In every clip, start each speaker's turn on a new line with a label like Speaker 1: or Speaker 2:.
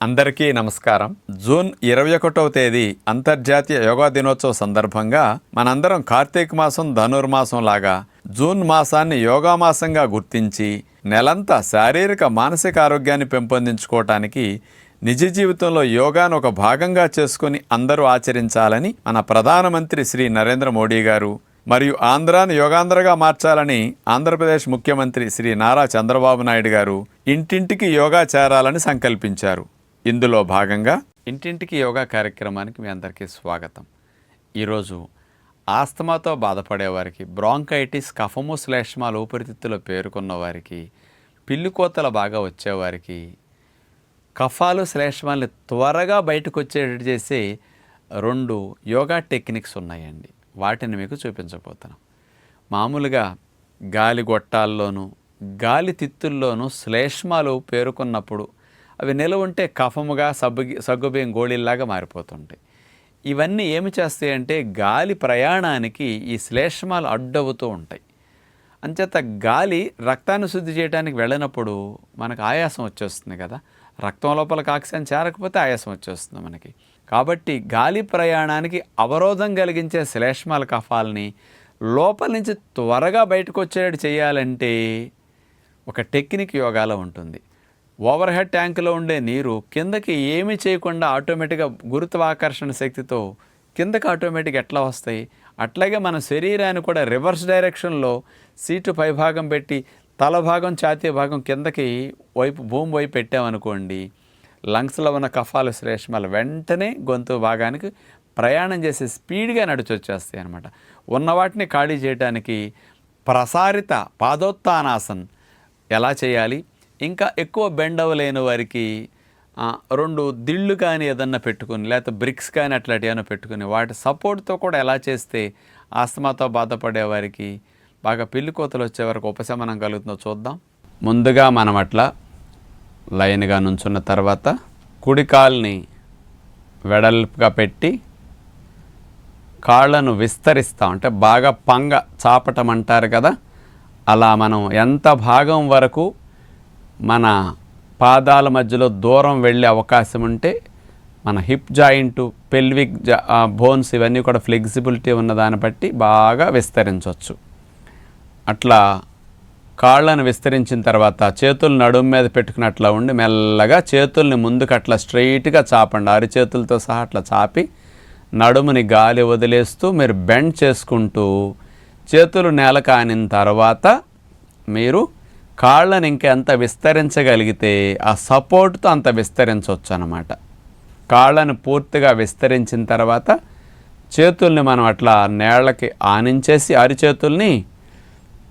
Speaker 1: అందరికీ నమస్కారం. జూన్ 21వ తేదీ అంతర్జాతీయ యోగా దినోత్సవ సందర్భంగా మనందరం కార్తీక మాసం ధనుర్మాసం లాగా జూన్ మాసాన్ని యోగా మాసంగా గుర్తించి నెలంతా శారీరక మానసిక ఆరోగ్యాన్ని పెంపొందించుకోవటానికి నిజ జీవితంలో యోగాను ఒక భాగంగా చేసుకుని అందరూ ఆచరించాలని మన ప్రధానమంత్రి శ్రీ నరేంద్ర మోడీ గారు మరియు ఆంధ్రాను యోగాంధ్రగా మార్చాలని ఆంధ్రప్రదేశ్ ముఖ్యమంత్రి శ్రీ నారా చంద్రబాబు నాయుడు గారు ఇంటింటికి యోగా చేరాలని సంకల్పించారు. ఇందులో భాగంగా ఇంటింటికి యోగా కార్యక్రమానికి మీ అందరికీ స్వాగతం. ఈరోజు ఆస్తమాతో బాధపడేవారికి, బ్రాంకైటిస్ కఫము శ్లేష్మాలు ఊపిరితిత్తులో పేరుకున్న వారికి, పిల్లికోతలు బాగా వచ్చేవారికి, కఫాలు శ్లేష్మాల్ని త్వరగా బయటకు వచ్చేటట్టు చేసే 2 యోగా టెక్నిక్స్ ఉన్నాయండి. వాటిని మీకు చూపించబోతున్నాం. మామూలుగా గాలి గొట్టాల్లోనూ గాలి తిత్తుల్లోనూ శ్లేష్మాలు పేరుకున్నప్పుడు అవి నిలవ ఉంటే కఫముగా సగ్గుబియ్యం గోళీల్లాగా మారిపోతుంటాయి. ఇవన్నీ ఏమి చేస్తాయంటే గాలి ప్రయాణానికి ఈ శ్లేష్మాలు అడ్డవుతూ ఉంటాయి. అంచేత గాలి రక్తాన్ని శుద్ధి చేయడానికి వెళ్ళినప్పుడు మనకు ఆయాసం వచ్చేస్తుంది కదా. రక్తం లోపలికి ఆక్సిజన్ చేరకపోతే ఆయాసం వచ్చేస్తుంది మనకి. కాబట్టి గాలి ప్రయాణానికి అవరోధం కలిగించే శ్లేష్మాల కఫాలని లోపల నుంచి త్వరగా బయటకు వచ్చేటట్టు చేయాలంటే ఒక టెక్నిక్ యోగాలో ఉంటుంది. ఓవర్ హెడ్ ట్యాంకులో ఉండే నీరు కిందకి ఏమీ చేయకుండా ఆటోమేటిక్గా గురుత్వాకర్షణ శక్తితో కిందకి ఆటోమేటిక్గా ఎట్లా వస్తాయి, అట్లాగే మన శరీరాన్ని కూడా రివర్స్ డైరెక్షన్లో సీటు పైభాగం పెట్టి తల భాగం ఛాతీ భాగం కిందకి భూమి వైపు పెట్టామనుకోండి, లంగ్స్లో ఉన్న కఫాలు శ్లేష్మాలు వెంటనే గొంతు భాగానికి ప్రయాణం చేసి స్పీడ్గా నడిచొచ్చేస్తాయి అన్నమాట. ఉన్న వాటిని ఖాళీ చేయడానికి ప్రసారిత పాదోత్తానాసన్ ఎలా చేయాలి, ఇంకా ఎక్కువ బెండ్ అవ్వలేని వారికి 2 దిళ్ళు కానీ ఏదన్నా పెట్టుకుని, లేకపోతే బ్రిక్స్ కానీ అట్లాంటి ఏమైనా పెట్టుకుని వాటి సపోర్ట్తో కూడా ఎలా చేస్తే ఆస్తమాతో బాధపడే వారికి, బాగా పిల్లికోతలు వచ్చే వరకు ఉపశమనం కలుగుతుందో చూద్దాం. ముందుగా మనం అట్లా లైన్గా నుంచున్న తర్వాత కుడి కాల్ని వెడల్పుగా పెట్టి కాళ్ళను విస్తరిస్తాం. అంటే బాగా చాపటం అంటారు కదా, అలా మనం ఎంత భాగం వరకు మన పాదాల మధ్యలో దూరం వెళ్ళే అవకాశం ఉంటే మన హిప్ జాయింట్, పెల్విక్ బోన్స్ ఇవన్నీ కూడా ఫ్లెక్సిబిలిటీ ఉన్న దాన్ని బట్టి బాగా విస్తరించవచ్చు. అట్లా కాళ్ళను విస్తరించిన తర్వాత చేతులు నడుము మీద పెట్టుకున్నట్లా ఉండి మెల్లగా చేతుల్ని ముందుకు అట్లా స్ట్రైట్గా చాపండి. అరిచేతులతో సహా అట్లా చాపి నడుముని గాలి వదిలేస్తూ మీరు బెండ్ చేసుకుంటూ చేతులు నేల కానిన తర్వాత మీరు కాళ్ళని ఇంకెంత విస్తరించగలిగితే ఆ సపోర్ట్తో అంత విస్తరించవచ్చు అన్నమాట. కాళ్ళని పూర్తిగా విస్తరించిన తర్వాత చేతుల్ని మనం అట్లా నేళ్ళకి ఆనించేసి అరిచేతుల్ని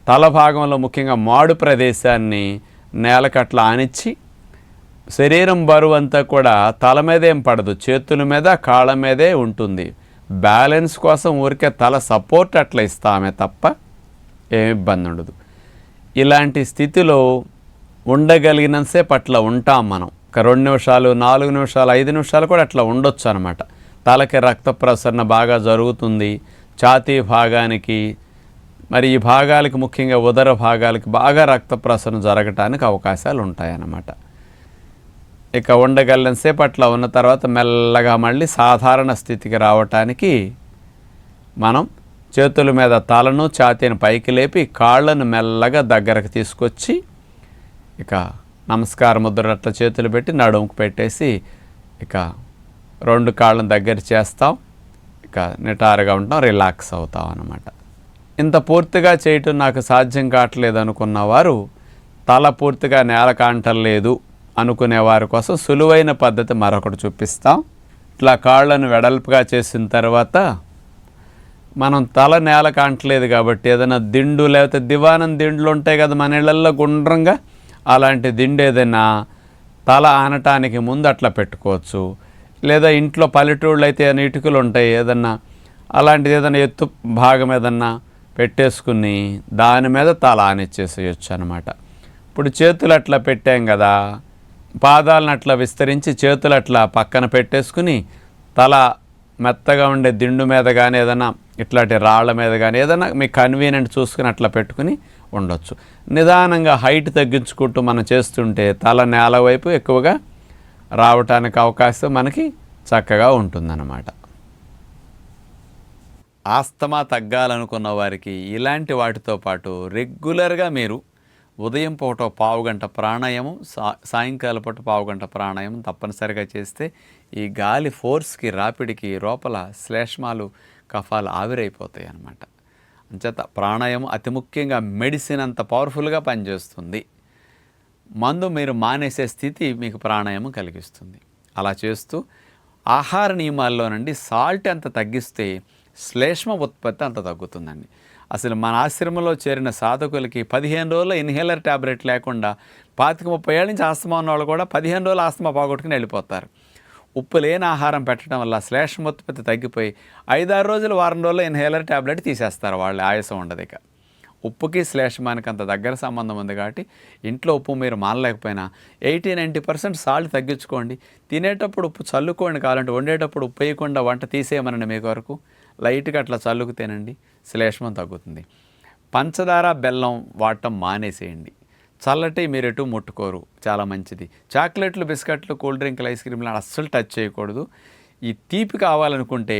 Speaker 1: తల భాగంలో ముఖ్యంగా మాడు ప్రదేశాన్ని నేలకి అట్లా ఆనిచ్చి శరీరం బరువు అంతా కూడా తల మీదేం పడదు, చేతుల మీద కాళ్ళ మీదే ఉంటుంది. బ్యాలెన్స్ కోసం ఊరికే తల సపోర్ట్ అట్లా ఇస్తామే తప్ప ఏమి ఇబ్బంది ఉండదు. ఇలాంటి స్థితిలో ఉండగలిగినంతసేపు అట్లా ఉంటాం మనం. ఒక 2 నిమిషాలు, 4 నిమిషాలు, 5 నిమిషాలు కూడా అట్లా ఉండొచ్చు అనమాట. తలకి రక్త ప్రసరణ బాగా జరుగుతుంది. ఛాతీ భాగానికి, మరి ఈ భాగాలకి ముఖ్యంగా ఉదర భాగాలకి బాగా రక్త ప్రసరణ జరగటానికి అవకాశాలు ఉంటాయన్నమాట. ఇక ఉండగలిగినంతసేపు అట్లా ఉన్న తర్వాత మెల్లగా మళ్ళీ సాధారణ స్థితికి రావటానికి మనం చేతుల మీద తలను ఛాతీని పైకి లేపి కాళ్ళను మెల్లగా దగ్గరకు తీసుకొచ్చి ఇక నమస్కార ముద్ర అట్లా చేతులు పెట్టి నడుముకు పెట్టేసి ఇక 2 కాళ్ళను దగ్గర చేస్తాం. ఇక నిటారుగా ఉంటాం, రిలాక్స్ అవుతాం అన్నమాట. ఇంత పూర్తిగా చేయటం నాకు సాధ్యం కావట్లేదు అనుకున్న వారు, తల పూర్తిగా నేల కాంటలేదు అనుకునే వారి కోసం సులువైన పద్ధతి మరొకటి చూపిస్తాం. ఇట్లా కాళ్ళను వెడల్పుగా చేసిన తర్వాత మనం తల నేల కాంటలేదు కాబట్టి ఏదైనా దిండు లేకపోతే దివానం దిండులు ఉంటాయి కదా మన ఇళ్ళల్లో గుండ్రంగా, అలాంటి దిండు ఏదైనా తల ఆనటానికి ముందు అట్లా పెట్టుకోవచ్చు. లేదా ఇంట్లో పల్లెటూళ్ళు అయితే ఇటుకలు ఉంటాయి, ఏదన్నా అలాంటిది ఏదైనా ఎత్తు భాగం ఏదన్నా పెట్టేసుకుని దాని మీద తల ఆనిచ్చేసేయచ్చు అనమాట. ఇప్పుడు చేతులు అట్లా పెట్టాం కదా, పాదాలను అట్లా విస్తరించి చేతులు అట్లా పక్కన పెట్టేసుకుని తల మెత్తగా ఉండే దిండు మీద కానీ ఏదైనా ఇట్లాంటి రాళ్ల మీద కానీ ఏదైనా మీకు కన్వీనియంట్ చూసుకుని అట్లా పెట్టుకుని ఉండొచ్చు. నిదానంగా హైట్ తగ్గించుకుంటూ మనం చేస్తుంటే తల నేల వైపు ఎక్కువగా రావటానికి అవకాశం మనకి చక్కగా ఉంటుందన్నమాట. ఆస్తమా తగ్గాలనుకున్న వారికి ఇలాంటి వాటితో పాటు రెగ్యులర్గా మీరు ఉదయం పూట పావుగంట ప్రాణాయామం, సాయంకాలం పూట పావుగంట ప్రాణాయామం తప్పనిసరిగా చేస్తే ఈ గాలి ఫోర్స్కి, రాపిడికి లోపల శ్లేష్మాలు, కఫాలు ఆవిరైపోతాయి అన్నమాట. అంచేత ప్రాణాయామం అతి ముఖ్యంగా మెడిసిన్ అంత పవర్ఫుల్గా పనిచేస్తుంది. మందు మీరు మానేసే స్థితి మీకు ప్రాణాయామం కలిగిస్తుంది. అలా చేస్తూ ఆహార నియమాల్లో నుండి సాల్ట్ ఎంత తగ్గిస్తే శ్లేష్మ ఉత్పత్తి అంత తగ్గుతుందండి. అసలు మన ఆశ్రమంలో చేరిన సాధకులకి 15 రోజుల్లో ఇన్హేలర్ ట్యాబ్లెట్ లేకుండా 25-30 ఏళ్ళ నుంచి ఆస్తమా ఉన్న వాళ్ళు కూడా 15 రోజులు ఆస్తమా పోగొట్టుకుని వెళ్ళిపోతారు. ఉప్పు లేని ఆహారం పెట్టడం వల్ల శ్లేష్మ ఉత్పత్తి తగ్గిపోయి 5-6 రోజులు, వారం రోజుల్లో ఇన్హేలర్ ట్యాబ్లెట్ తీసేస్తారు. వాళ్ళు ఆయాసం ఉండదు. ఇక ఉప్పుకి శ్లేష్మానికి అంత దగ్గర సంబంధం ఉంది కాబట్టి ఇంట్లో ఉప్పు మీరు మానలేకపోయినా 80-90% సాల్ట్ తగ్గించుకోండి. తినేటప్పుడు ఉప్పు చల్లుకోండి, కావాలంటే వండేటప్పుడు ఉప్పు వేయకుండా వంట తీసేయమనండి. మీకు వరకు లైట్గా అట్లా చల్లుకు తినండి, శ్లేష్మం తగ్గుతుంది. పంచదార, బెల్లం వాడటం మానేసేయండి. చల్లటి మీరు ఎటు ముట్టుకోరు, చాలా మంచిది. చాక్లెట్లు, బిస్కెట్లు, కూల్ డ్రింక్లు, ఐస్ క్రీమ్లు అస్సలు టచ్ చేయకూడదు. ఈ తీపి కావాలనుకుంటే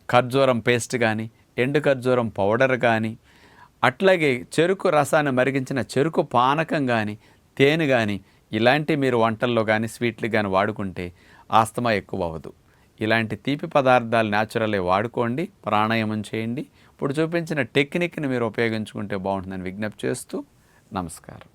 Speaker 1: ఖర్జూరం పేస్ట్ కానీ, ఎండు ఖర్జూరం పౌడర్ కానీ, అట్లాగే చెరుకు రసాన్ని మరిగించిన చెరుకు పానకం కానీ, తేనె కానీ, ఇలాంటి మీరు వంటల్లో కానీ స్వీట్లు కానీ వాడుకుంటే ఆస్తమా ఎక్కువ అవ్వదు. ఇలాంటి తీపి పదార్థాలు న్యాచురల్గా వాడుకోండి, ప్రాణాయామం చేయండి. ఇప్పుడు చూపించిన టెక్నిక్ని మీరు ఉపయోగించుకుంటే బాగుంటుందని విజ్ఞప్తి చేస్తూ నమస్కారం.